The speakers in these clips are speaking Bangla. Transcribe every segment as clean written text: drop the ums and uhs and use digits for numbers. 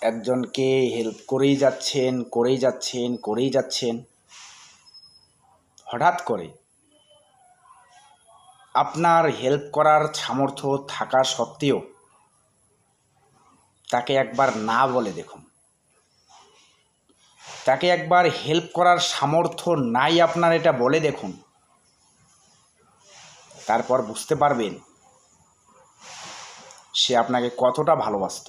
একজনকে হেল্প করেই যাচ্ছেন, হঠাৎ করে আপনার হেল্প করার সামর্থ্য থাকা সত্ত্বেও তাকে একবার না বলে দেখুন। তাকে একবার হেল্প করার সামর্থ্য নাই আপনার, এটা বলে দেখুন। তারপর বুঝতে পারবেন সে আপনাকে কতটা ভালোবাসত,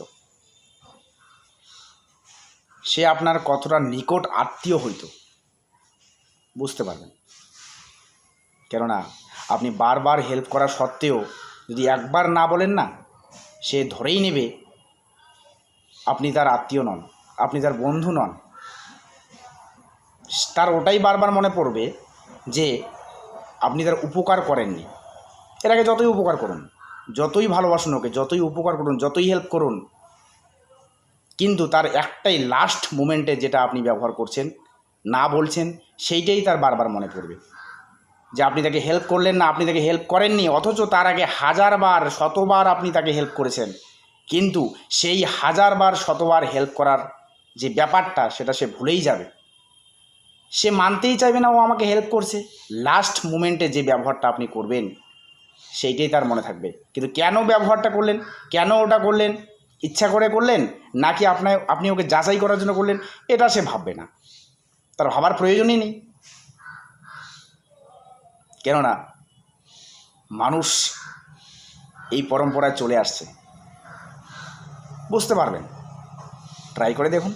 সে আপনার কতটা নিকট আত্মীয় হইত, বুঝতে পারবেন। কেননা আপনি বারবার হেল্প করা সত্ত্বেও যদি একবার না বলেন না, সে ধরেই নেবে আপনি তার আত্মীয় নন, আপনি তার বন্ধু নন। তার ওটাই বারবার মনে পড়বে যে আপনি তার উপকার করেননি। এর আগে যতই উপকার করুন, যতই ভালোবাসুন ওকে, যতই উপকার করুন, যতই হেল্প করুন, কিন্তু তার একটাই লাস্ট মোমেন্টে যেটা আপনি ব্যবহার করছেন, না বলছেন, সেইটাই তার বারবার মনে পড়বে যে আপনি তাকে হেল্প করলেন না, আপনি তাকে হেল্প করেননি। অথচ তার আগে হাজারবার শতবার আপনি তাকে হেল্প করেছেন, কিন্তু সেই হাজারবার শতবার হেল্প করার যে ব্যাপারটা, সেটা সে ভুলেই যাবে। সে মানতেই চাইবে না ও আমাকে হেল্প করছে। লাস্ট মোমেন্টে যে ব্যবহারটা আপনি করবেন, সেইটাই তার মনে থাকবে। কিন্তু কেন ব্যবহারটা করলেন, কেন ওটা করলেন, ইচ্ছা করে করলেন নাকি আপনি ওকে যাচাই করার জন্য করলেন, এটা সে ভাববে না, তার ভাবার প্রয়োজনই নেই। কেননা মানুষ এই পরম্পরায় চলে আসছে, বুঝতে পারবেন। ট্রাই করে দেখুন।